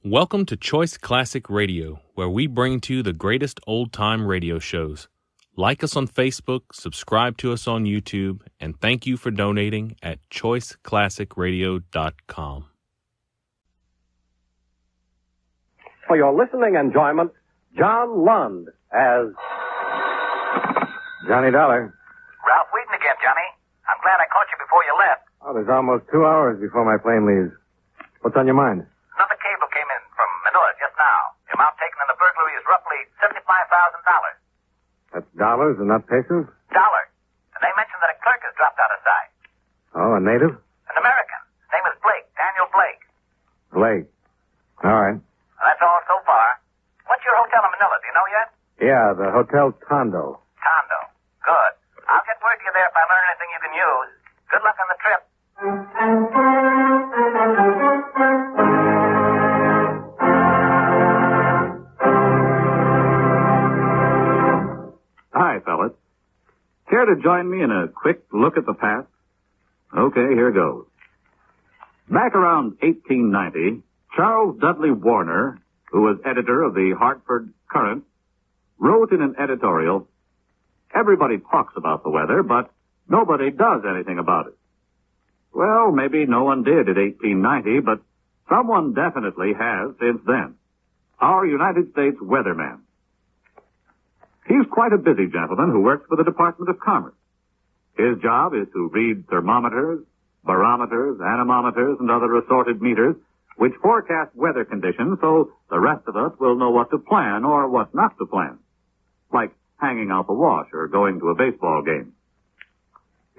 Welcome to Choice Classic Radio, where we bring to you the greatest old-time radio shows. Like us on Facebook, subscribe to us on YouTube, and thank you for donating at choiceclassicradio.com. For your listening enjoyment, John Lund as Johnny Dollar. Ralph Wheaton again, Johnny. I'm glad I caught you before you left. Oh, there's almost 2 hours before my plane leaves. What's on your mind? Another cable came in from Manila just now. The amount taken in the burglary is roughly $75,000. That's dollars and not pesos? Dollars. And they mentioned that a clerk has dropped out of sight. Oh, a native? An American. His name is Blake. Daniel Blake. Blake. All right. Well, that's all so far. What's your hotel in Manila? Do you know yet? Yeah, the Hotel Tondo. Tondo. Good. I'll get word to you there if I learn anything you can use. Good luck on the trip. Hi, fellas. Care to join me in a quick look at the past? Okay, here goes. Back around 1890, Charles Dudley Warner, who was editor of the Hartford Courant, wrote in an editorial, "Everybody talks about the weather, but nobody does anything about it." Well, maybe no one did at 1890, but someone definitely has since then. Our United States weatherman. He's quite a busy gentleman who works for the Department of Commerce. His job is to read thermometers, barometers, anemometers, and other assorted meters which forecast weather conditions so the rest of us will know what to plan or what not to plan. Like hanging out the wash or going to a baseball game.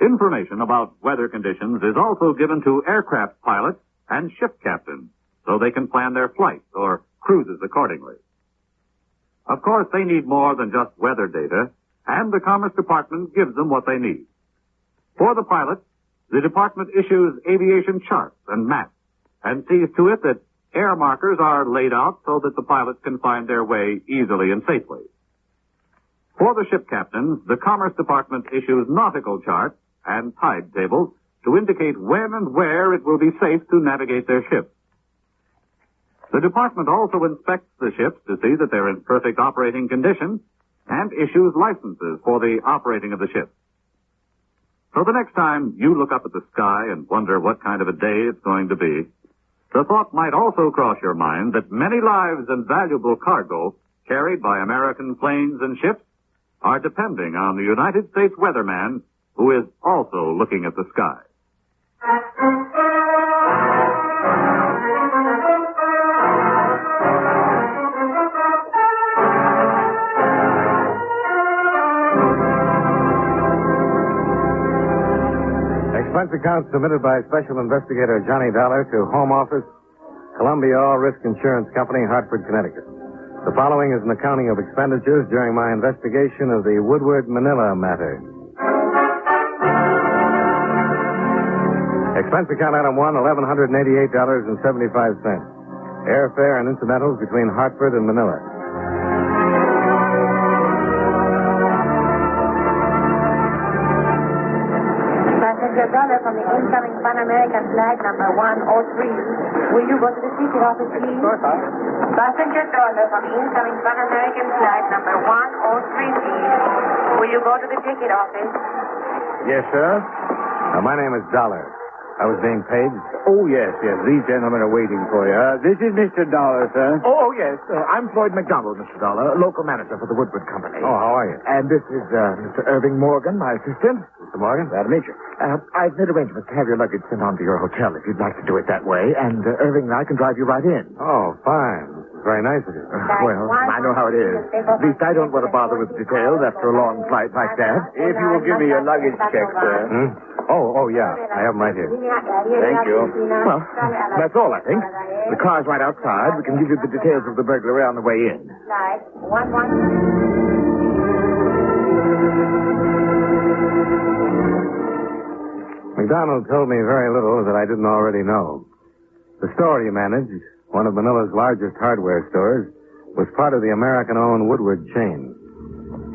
Information about weather conditions is also given to aircraft pilots and ship captains so they can plan their flights or cruises accordingly. Of course, they need more than just weather data, and the Commerce Department gives them what they need. For the pilots, the department issues aviation charts and maps and sees to it that air markers are laid out so that the pilots can find their way easily and safely. For the ship captains, the Commerce Department issues nautical charts and tide tables to indicate when and where it will be safe to navigate their ships. The department also inspects the ships to see that they're in perfect operating condition and issues licenses for the operating of the ship. So the next time you look up at the sky and wonder what kind of a day it's going to be, the thought might also cross your mind that many lives and valuable cargo carried by American planes and ships are depending on the United States weatherman who is also looking at the sky. Expense account submitted by Special Investigator Johnny Dollar to Home Office, Columbia All Risk Insurance Company, Hartford, Connecticut. The following is an accounting of expenditures during my investigation of the Woodward, Manila matter. Expense account item 1, $1,188.75. Airfare and incidentals between Hartford and Manila. Passenger Dollar from the incoming Pan American flight number 103. Will you go to the ticket office, please? Passenger Dollar from the incoming Pan American flight number 103, please. Will you go to the ticket office? Yes, sir. My name is Dollar. I was being paid. Oh, yes. These gentlemen are waiting for you. This is Mr. Dollar, sir. Oh, yes. I'm Floyd McDonald, Mr. Dollar, local manager for the Woodward Company. Oh, how are you? And this is Mr. Irving Morgan, my assistant. Mr. Morgan? Glad to meet you. I've made arrangements to have your luggage sent on to your hotel if you'd like to do it that way. And Irving and I can drive you right in. Oh, fine. Very nice of you. Well, I know how it is. At least I don't want to bother with details after a long flight like that. If you will give me your luggage check, sir. Oh, yeah. I have them right here. Thank you. Well, that's all, I think. The car's right outside. We can give you the details of the burglary on the way in. McDonald told me very little that I didn't already know. The store he managed, one of Manila's largest hardware stores, was part of the American-owned Woodward chain.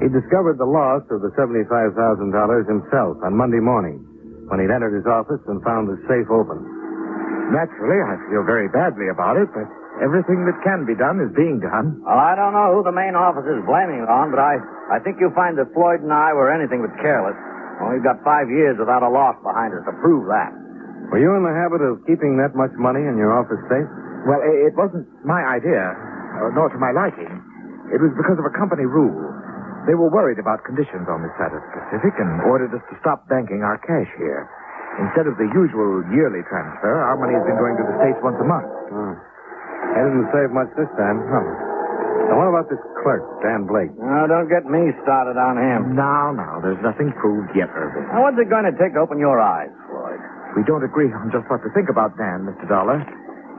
He discovered the loss of the $75,000 himself on Monday morning when he'd entered his office and found the safe open. Naturally, I feel very badly about it, but Everything that can be done is being done. Well, I don't know who the main office is blaming it on, but I think you'll find that Floyd and I were anything but careless. Well, we've got 5 years without a loss behind us to prove that. Were you in the habit of keeping that much money in your office safe? Well, it wasn't my idea, nor to my liking. It was because of a company rule. They were worried about conditions on this side of the Pacific and ordered us to stop banking our cash here. Instead of the usual yearly transfer, our money has been going to the States once a month. I didn't save much this time. No. Now, what about this clerk, Dan Blake? No, don't get me started on him. No, there's nothing proved yet, Irving. Now, what's it going to take to open your eyes, Floyd? We don't agree on just what to think about Dan, Mr. Dollar.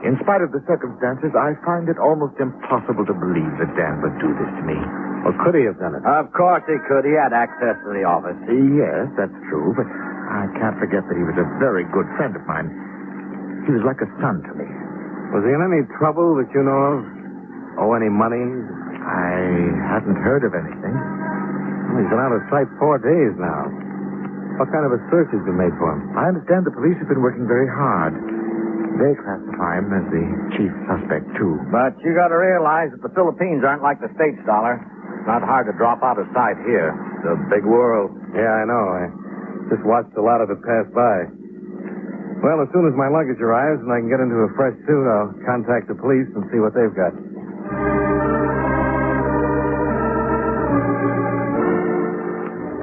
In spite of the circumstances, I find it almost impossible to believe that Dan would do this to me. Well, could he have done it? Of course he could. He had access to the office. Yes, that's true, but I can't forget that he was a very good friend of mine. He was like a son to me. Was he in any trouble that you know of? Owe any money? I hadn't heard of anything. Well, he's been out of sight 4 days now. What kind of a search has been made for him? I understand the police have been working very hard. They classify him as the chief suspect, too. But you got to realize that the Philippines aren't like the States, Dollar. It's not hard to drop out of sight here. It's a big world. Yeah, I know. I just watched a lot of it pass by. Well, as soon as my luggage arrives and I can get into a fresh suit, I'll contact the police and see what they've got.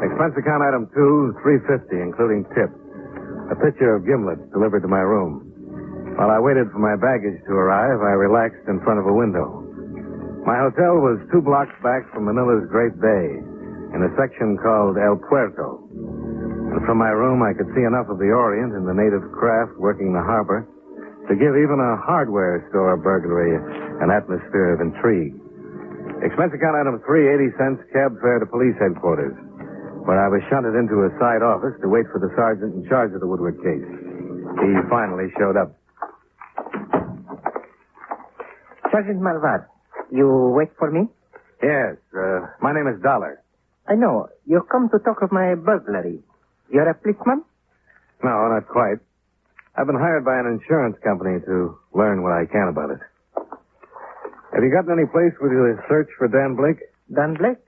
Expense account item 2, $350, including tip. A picture of Gimlet delivered to my room. While I waited for my baggage to arrive, I relaxed in front of a window. My hotel was 2 blocks back from Manila's Great Bay, in a section called El Puerto. And from my room, I could see enough of the Orient and the native craft working the harbor to give even a hardware store burglary an atmosphere of intrigue. Expense account item 3, 80 cents, cab fare to police headquarters, where I was shunted into a side office to wait for the sergeant in charge of the Woodward case. He finally showed up. Sergeant Malvad, you wait for me? Yes, my name is Dollar. I know. You come to talk of my burglary. You're a policeman? No, not quite. I've been hired by an insurance company to learn what I can about it. Have you gotten any place where you search for Dan Blake? Dan Blake?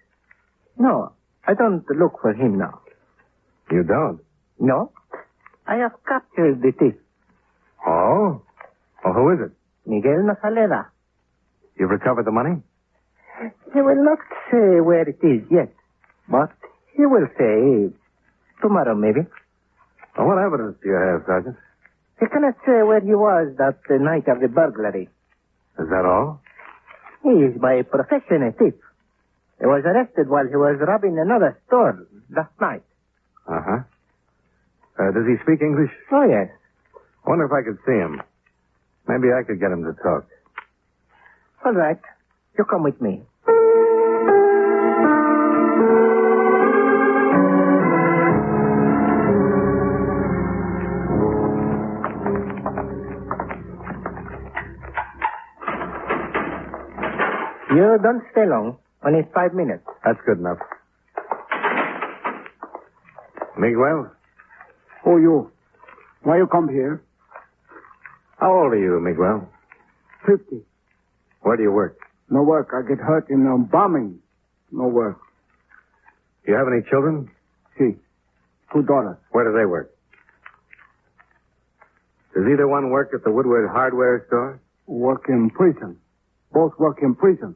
No, I don't look for him now. You don't? No. I have captured the thief. Oh? Well, who is it? Miguel Nazalera. You've recovered the money? He will not say where it is yet, but he will say tomorrow, maybe. Well, what evidence do you have, Sergeant? He cannot say where he was that night of the burglary. Is that all? He is by profession a thief. He was arrested while he was robbing another store last night. Uh-huh. Does he speak English? Oh, yes. I wonder if I could see him. Maybe I could get him to talk. All right. You come with me. You don't stay long. Only 5 minutes. That's good enough. Miguel? Who you? Why you come here? How old are you, Miguel? 50. Where do you work? No work. I get hurt in bombing. No work. Do you have any children? See. 2 daughters. Where do they work? Does either one work at the Woodward hardware store? Work in prison. Both work in prison.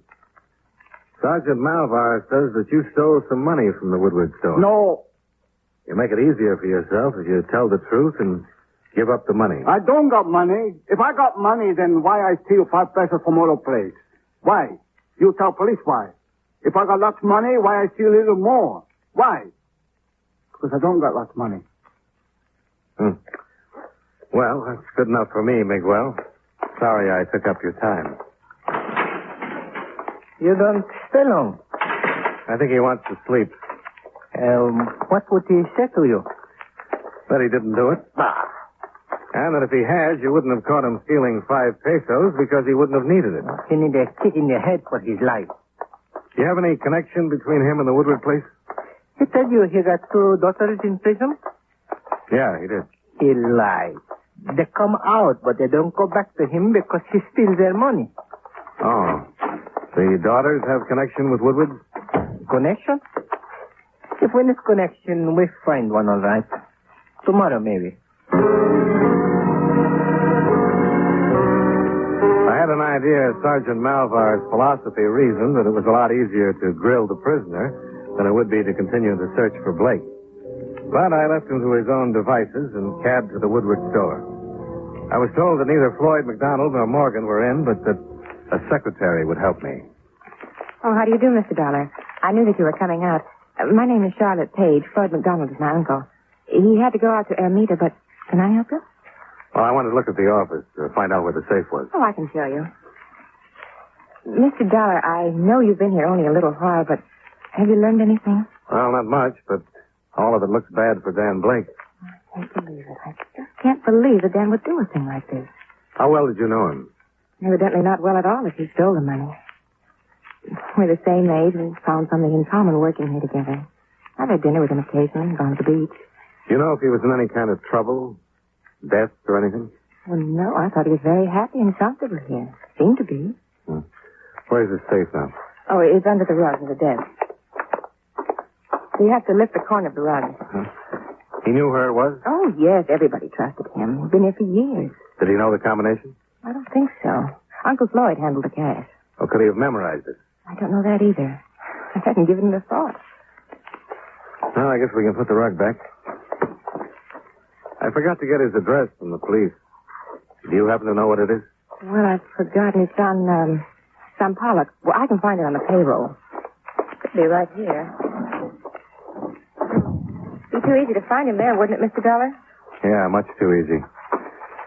Sergeant Malvar says that you stole some money from the Woodward store. No. You make it easier for yourself if you tell the truth and give up the money. I don't got money. If I got money, then why I steal 5 pesos from other place? Why? You tell police why. If I got lots of money, why I steal a little more? Why? Because I don't got lots of money. Well, that's good enough for me, Miguel. Sorry I took up your time. You don't stay long. I think he wants to sleep. What would he say to you? That he didn't do it. Bah. And that if he had, you wouldn't have caught him stealing 5 pesos because he wouldn't have needed it. He need a kick in the head for his life. Do you have any connection between him and the Woodward place? He tell you he got 2 daughters in prison? Yeah, he did. He lied. They come out, but they don't go back to him because he steals their money. Oh. The daughters have connection with Woodward? Connection? If we need connection, we find one, all right. Tomorrow, maybe. I had an idea Sergeant Malvar's philosophy reasoned that it was a lot easier to grill the prisoner than it would be to continue the search for Blake. But I left him to his own devices and cabbed to the Woodward store. I was told that neither Floyd McDonald nor Morgan were in, but that a secretary would help me. Oh, how do you do, Mr. Dollar? I knew that you were coming out. My name is Charlotte Page. Floyd McDonald is my uncle. He had to go out to Ermita, but can I help you? Well, I wanted to look at the office to find out where the safe was. Oh, I can show you. Mr. Dollar, I know you've been here only a little while, but have you learned anything? Well, not much, but all of it looks bad for Dan Blake. I can't believe it. I just can't believe that Dan would do a thing like this. How well did you know him? Evidently not well at all if he stole the money. We're the same age and found something in common working here together. I've had dinner with him occasionally and gone to the beach. Do you know if he was in any kind of trouble? Death or anything? Well, no, I thought he was very happy and comfortable here. Seemed to be. Where's his safe now? Oh, it's under the rug in the desk. So you have to lift the corner of the rug. He knew where it was? Oh, yes, everybody trusted him. He's been here for years. Did he know the combination? I don't think so. Uncle Floyd handled the cash. Or could he have memorized it? I don't know that either. I hadn't given it a thought. Well, I guess we can put the rug back. I forgot to get his address from the police. Do you happen to know what it is? Well, I've forgotten. It's on, San Pollock. Well, I can find it on the payroll. Could be right here. Be too easy to find him there, wouldn't it, Mr. Dollar? Yeah, much too easy.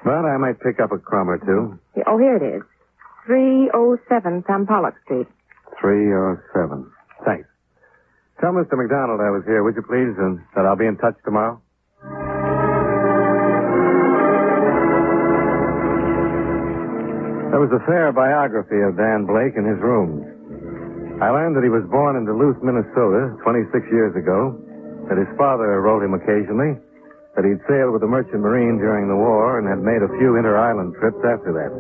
But I might pick up a crumb or two. Yeah, oh, here it is. 307 San Pollock Street. 307. Thanks. Tell Mr. McDonald I was here, would you please, and that I'll be in touch tomorrow? There was a fair biography of Dan Blake in his rooms. I learned that he was born in Duluth, Minnesota, 26 years ago, that his father wrote him occasionally, that he'd sailed with the Merchant Marine during the war and had made a few inter-island trips after that.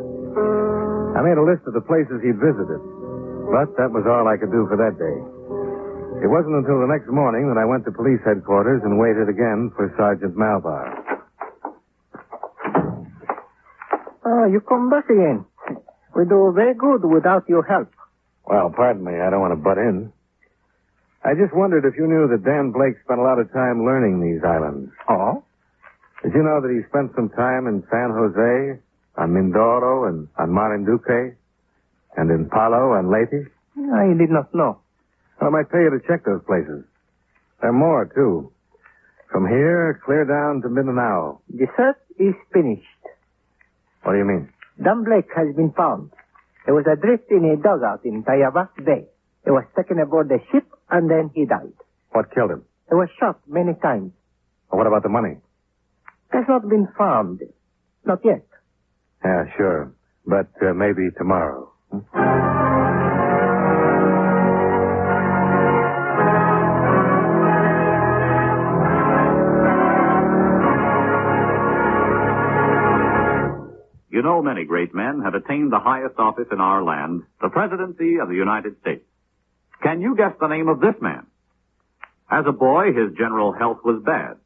I made a list of the places he'd visited, but that was all I could do for that day. It wasn't until the next morning that I went to police headquarters and waited again for Sergeant Malvar. Oh, you come back again. We do very good without your help. Well, pardon me, I don't want to butt in. I just wondered if you knew that Dan Blake spent a lot of time learning these islands. Oh? Did you know that he spent some time in San Jose, on Mindoro, and on Marinduque, and in Palo and Leyte? I did not know. Well, I might pay you to check those places. There are more, too. From here, clear down to Mindanao. The search is finished. What do you mean? Dan Blake has been found. He was adrift in a dugout in Tayabas Bay. He was taken aboard the ship, and then he died. What killed him? He was shot many times. Well, what about the money? It has not been found. Not yet. Yeah, sure. But maybe tomorrow. You know, many great men have attained the highest office in our land, the presidency of the United States. Can you guess the name of this man? As a boy, his general health was bad.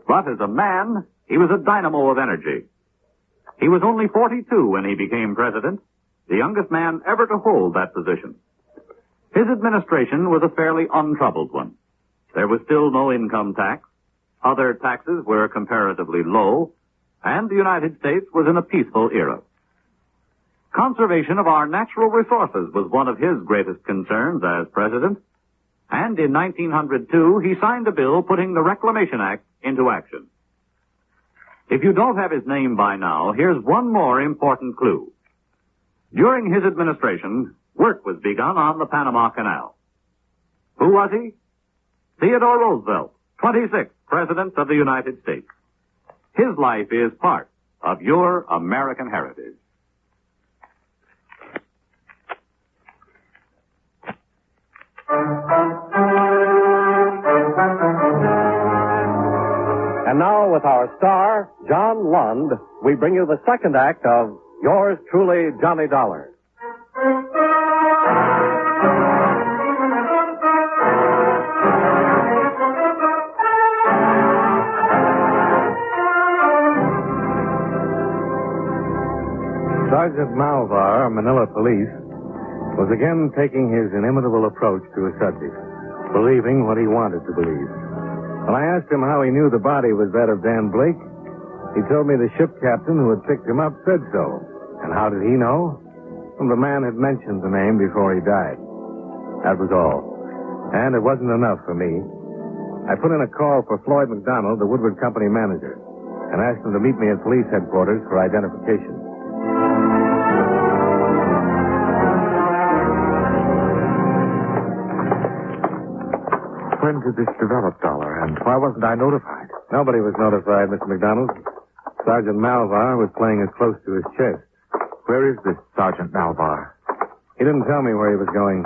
But as a man, he was a dynamo of energy. He was only 42 when he became president, the youngest man ever to hold that position. His administration was a fairly untroubled one. There was still no income tax. Other taxes were comparatively low, and the United States was in a peaceful era. Conservation of our natural resources was one of his greatest concerns as president, and in 1902 he signed a bill putting the Reclamation Act into action. If you don't have his name by now, here's one more important clue. During his administration, work was begun on the Panama Canal. Who was he? Theodore Roosevelt, 26th President of the United States. His life is part of your American heritage. And now, with our star, John Lund, we bring you the second act of Yours Truly, Johnny Dollar. Sergeant Malvar, Manila Police, was again taking his inimitable approach to a subject, believing what he wanted to believe. When I asked him how he knew the body was that of Dan Blake, he told me the ship captain who had picked him up said so. And how did he know? Well, the man had mentioned the name before he died. That was all. And it wasn't enough for me. I put in a call for Floyd McDonald, the Woodward Company manager, and asked him to meet me at police headquarters for identification. When did this develop, Dollar, and why wasn't I notified? Nobody was notified, Mr. McDonald. Sergeant Malvar was playing it close to his chest. Where is this Sergeant Malvar? He didn't tell me where he was going.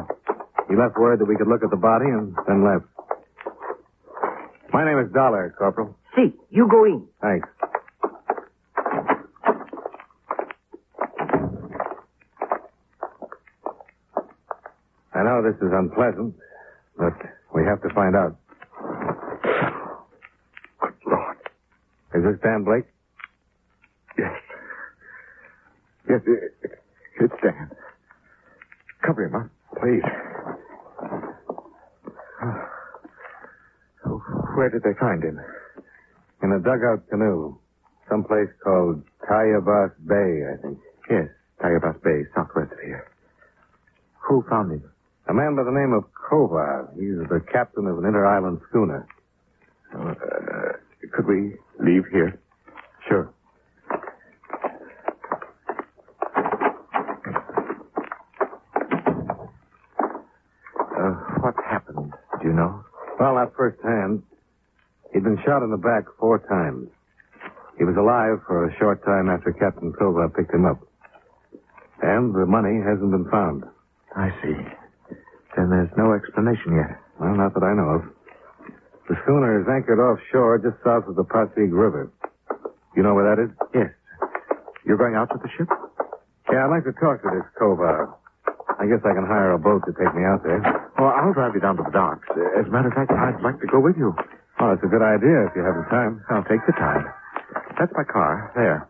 He left word that we could look at the body and then left. My name is Dollar, Corporal. See, you go in. Thanks. I know this is unpleasant, but we have to find out. Good Lord. Is this Dan Blake? Yes. Yes, it's Dan. Cover him up, please. Where did they find him? In a dugout canoe. Someplace called Tayabas Bay, I think. Yes, Tayabas Bay, southwest of here. Who found him? A man by the name of Kova. He's the captain of an inter-island schooner. Could we leave here? Sure. What happened? Do you know? Well, not firsthand. He'd been shot in the back 4 times. He was alive for a short time after Captain Kova picked him up. And the money hasn't been found. I see. Then there's no explanation yet. Well, not that I know of. The schooner is anchored offshore just south of the Pasig River. You know where that is? Yes. You're going out with the ship? Yeah, I'd like to talk to this Kova. I guess I can hire a boat to take me out there. Well, I'll drive you down to the docks. As a matter of fact, I'd like to go with you. Oh, it's a good idea if you have the time. I'll take the time. That's my car. There.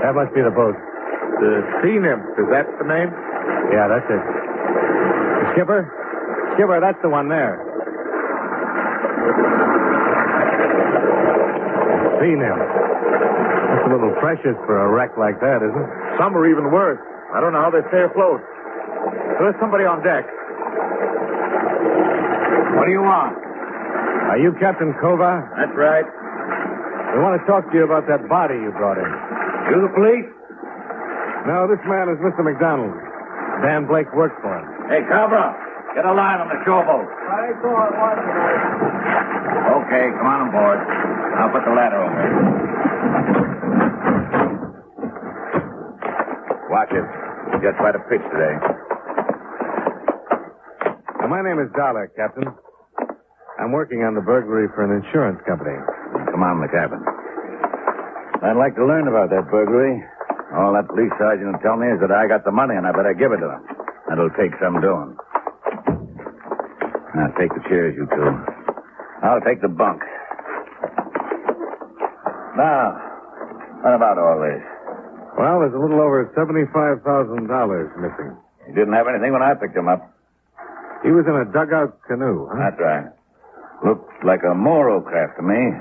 That must be the boat. The Sea Nymph, is that the name? Yeah, that's it. Skipper? Skipper, that's the one there. Sea Nymph. That's a little precious for a wreck like that, isn't it? Some are even worse. I don't know how they stay afloat. There's somebody on deck. What do you want? Are you Captain Kova? That's right. We want to talk to you about that body you brought in. You the police? No, this man is Mr. McDonald. Dan Blake worked for him. Hey, Cabra, get a line on the showboat. Okay, come on aboard. I'll put the ladder over. Watch it. It gets quite a pitch today. Now, my name is Dollar, Captain. I'm working on the burglary for an insurance company. Come on in the cabin. I'd like to learn about that burglary. All that police sergeant will tell me is that I got the money and I better give it to him. That'll take some doing. Now, take the chairs, you two. I'll take the bunk. Now, what about all this? Well, there's a little over $75,000 missing. He didn't have anything when I picked him up. He was in a dugout canoe, huh? That's right. Looked like a Moro craft to me.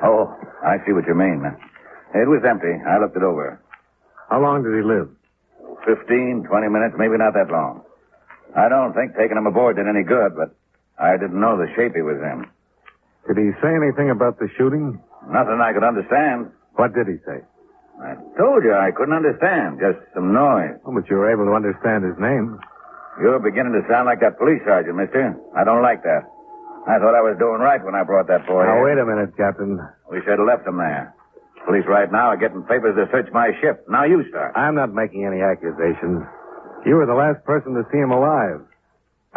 Oh, I see what you mean. It was empty. I looked it over. How long did he live? 15, 20 minutes, maybe not that long. I don't think taking him aboard did any good, but I didn't know the shape he was in. Did he say anything about the shooting? Nothing I could understand. What did he say? I told you I couldn't understand. Just some noise. Oh, but you were able to understand his name. You're beginning to sound like that police sergeant, mister. I don't like that. I thought I was doing right when I brought that boy Now, in. wait a minute, Captain. We should have left him there. Police right now are getting papers to search my ship. Now you start. I'm not making any accusations. You were the last person to see him alive.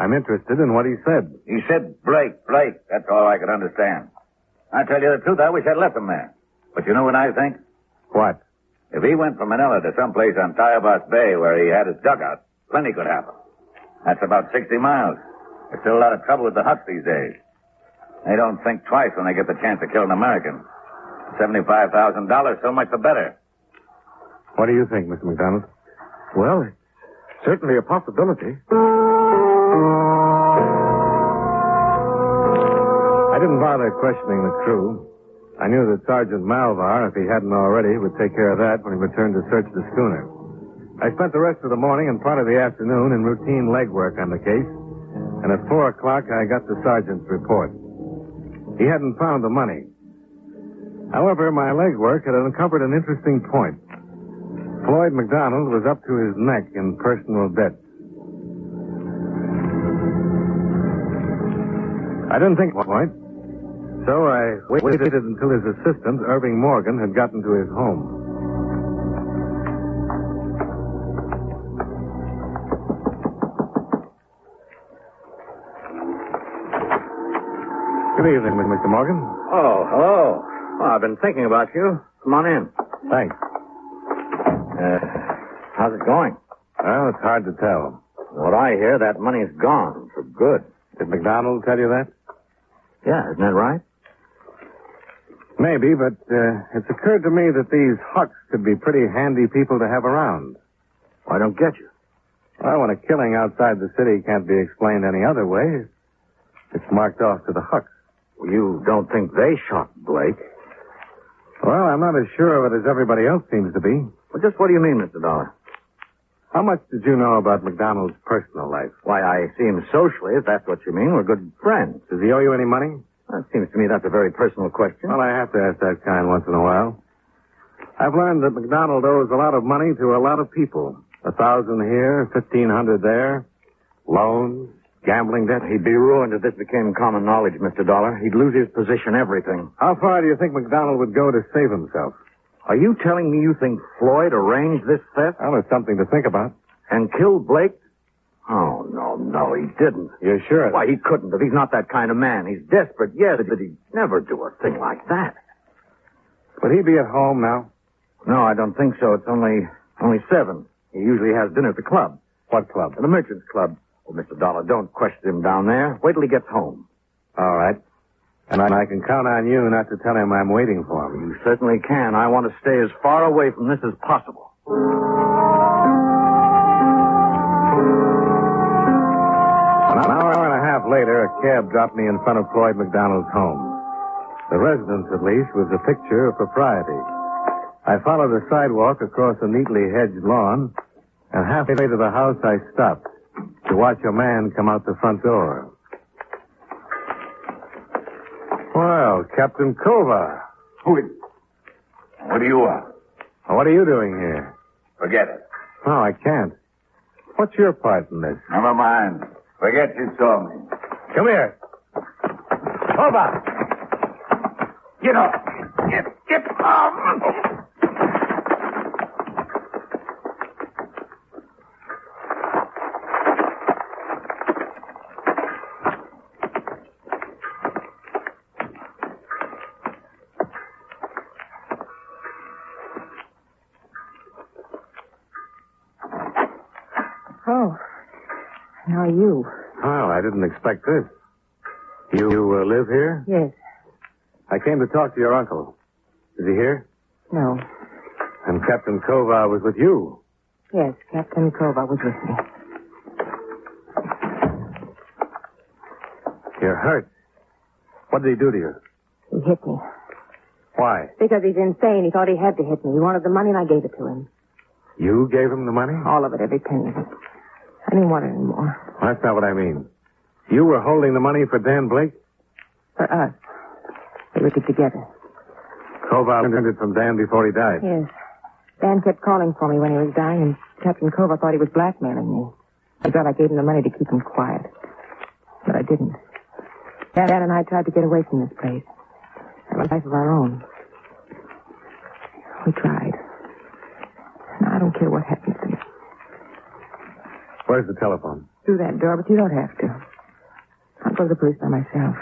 I'm interested in what he said. He said Blake. That's all I could understand. I tell you the truth, I wish I'd left him there. But you know what I think? What? If he went from Manila to someplace on Tayabas Bay where he had his dugout, plenty could happen. That's about 60 miles. There's still a lot of trouble with the Huts these days. They don't think twice when they get the chance to kill an American. $75,000, so much the better. What do you think, Mr. McDonald? Well, it's certainly a possibility. I didn't bother questioning the crew. I knew that Sergeant Malvar, if he hadn't already, would take care of that when he returned to search the schooner. I spent the rest of the morning and part of the afternoon in routine legwork on the case, and at 4 o'clock I got the sergeant's report. He hadn't found the money. However, my legwork had uncovered an interesting point. Floyd McDonald was up to his neck in personal debt. I didn't think of a point, so I waited until his assistant, Irving Morgan, had gotten to his home. Good evening, Mr. Morgan. Oh, hello. Oh, I've been thinking about you. Come on in. Thanks. How's it going? Well, it's hard to tell. What I hear, that money's gone for good. Did McDonald tell you that? Yeah, isn't that right? Maybe, but it's occurred to me that these Hucks could be pretty handy people to have around. I don't get you. Well, when a killing outside the city can't be explained any other way, it's marked off to the Hucks. Well, you don't think they shot Blake? Well, I'm not as sure of it as everybody else seems to be. Well, just what do you mean, Mr. Dollar? How much did you know about McDonald's personal life? Why, I see him socially, if that's what you mean. We're good friends. Does he owe you any money? Well, it seems to me that's a very personal question. Well, I have to ask that kind once in a while. I've learned that McDonald owes a lot of money to a lot of people. 1,000 here, 1,500 there. Loans, gambling debt. He'd be ruined if this became common knowledge, Mr. Dollar. He'd lose his position, everything. How far do you think McDonald would go to save himself? Are you telling me you think Floyd arranged this theft? Well, it's something to think about. And killed Blake? Oh, no, he didn't. You're sure? Why, he couldn't have. He's not that kind of man. He's desperate, yes, but he'd never do a thing like that. Would he be at home now? No, I don't think so. It's only 7. He usually has dinner at the club. What club? The Merchants Club. Oh, Mr. Dollar, don't question him down there. Wait till he gets home. All right. And I can count on you not to tell him I'm waiting for him. You certainly can. I want to stay as far away from this as possible. An hour and a half later, a cab dropped me in front of Floyd McDonald's home. The residence, at least, was a picture of propriety. I followed the sidewalk across a neatly hedged lawn, and halfway to the house I stopped to watch a man come out the front door. Well, Captain Kova. What do you want? What are you doing here? Forget it. No, I can't. What's your part in this? Never mind. Forget you saw me. Come here. Kova! Get up. Get up. Oh. Now you. Oh, I didn't expect this. You live here? Yes. I came to talk to your uncle. Is he here? No. And Captain Kova was with you. Yes, Captain Kova was with me. You're hurt. What did he do to you? He hit me. Why? Because he's insane. He thought he had to hit me. He wanted the money, and I gave it to him. You gave him the money? All of it, every penny of it. I didn't want it anymore. That's not what I mean. You were holding the money for Dan Blake? For us. We were together. Kova earned it from Dan before he died. Yes. Dan kept calling for me when he was dying, and Captain Kova thought he was blackmailing me. I thought I gave him the money to keep him quiet. But I didn't. Dad and I tried to get away from this place. Have a life of our own. We tried. Now, I don't care what happens to me. Where's the telephone? Through that door, but you don't have to. I'll go to the police by myself.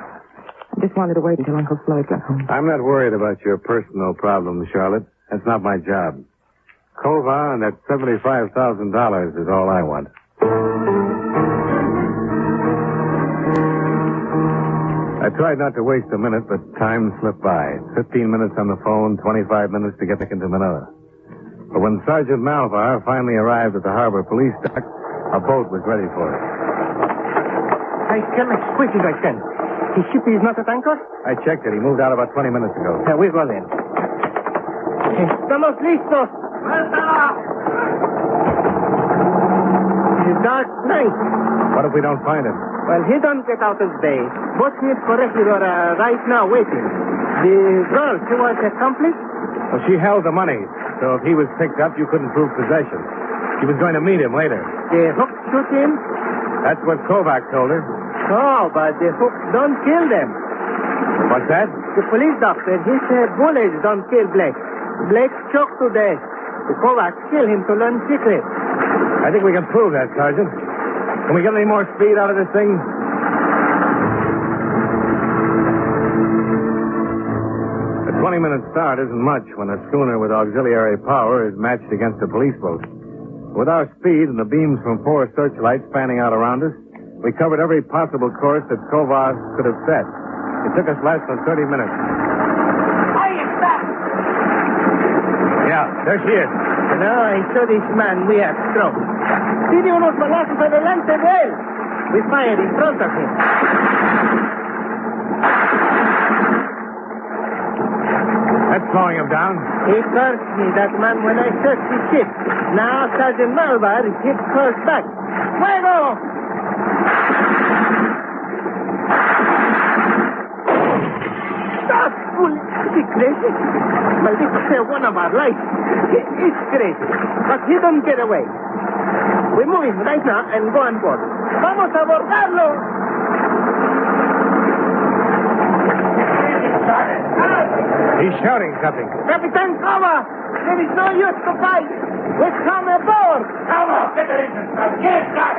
I just wanted to wait until Uncle Floyd got home. I'm not worried about your personal problems, Charlotte. That's not my job. Kova and that $75,000 is all I want. I tried not to waste a minute, but time slipped by. 15 minutes on the phone, 25 minutes to get back into Manila. But when Sergeant Malvar finally arrived at the harbor police dock, a boat was ready for us. I come as quick as I can. The ship is not at anchor? I checked it. He moved out about 20 minutes ago. We'll go then. Estamos listos. It's a dark night. What if we don't find him? Well, he don't get out of the bay. Bosnian Corregidor are right now waiting. The girl, she was accomplice? Well, she held the money, so if he was picked up, you couldn't prove possession. She was going to meet him later. The hook shoot him? That's what Kovac told her. Oh, but the hook don't kill them. What's that? The police doctor, he said bullets don't kill Blake. Blake choked to death. The Kovac killed him to learn secret. I think we can prove that, Sergeant. Can we get any more speed out of this thing? A 20-minute start isn't much when a schooner with auxiliary power is matched against a police boat. With our speed and the beams from 4 searchlights fanning out around us, we covered every possible course that Kovar could have set. It took us less than 30 minutes. Yeah, there she is. No, I saw this man we have struck. Tiene unos balazos adelante de él. We fired in front of him. That's slowing him down. He cursed me, that man, when I searched the ship. Now Sergeant Malvar hit close back. Fuego! Stop, fool! Is he crazy? Maldito sea, one of our lives. He is crazy, but he don't get away. We move him right now and go on board. Vamos a abordarlo! He's shouting something. Capitan Cova! There is no use to fight. We come aboard! Come on, get the engine. Get back!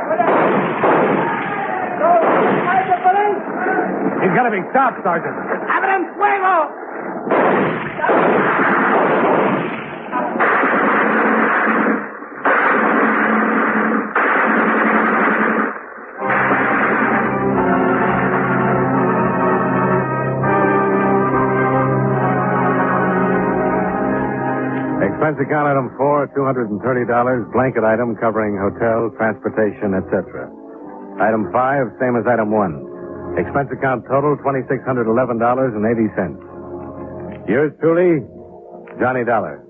He's got to be stopped, Sergeant. ¡Abran fuego! Expense account item 4, $230. Blanket item covering hotel, transportation, etc. Item 5, same as item 1. Expense account total, $2,611.80. Yours truly, Johnny Dollar.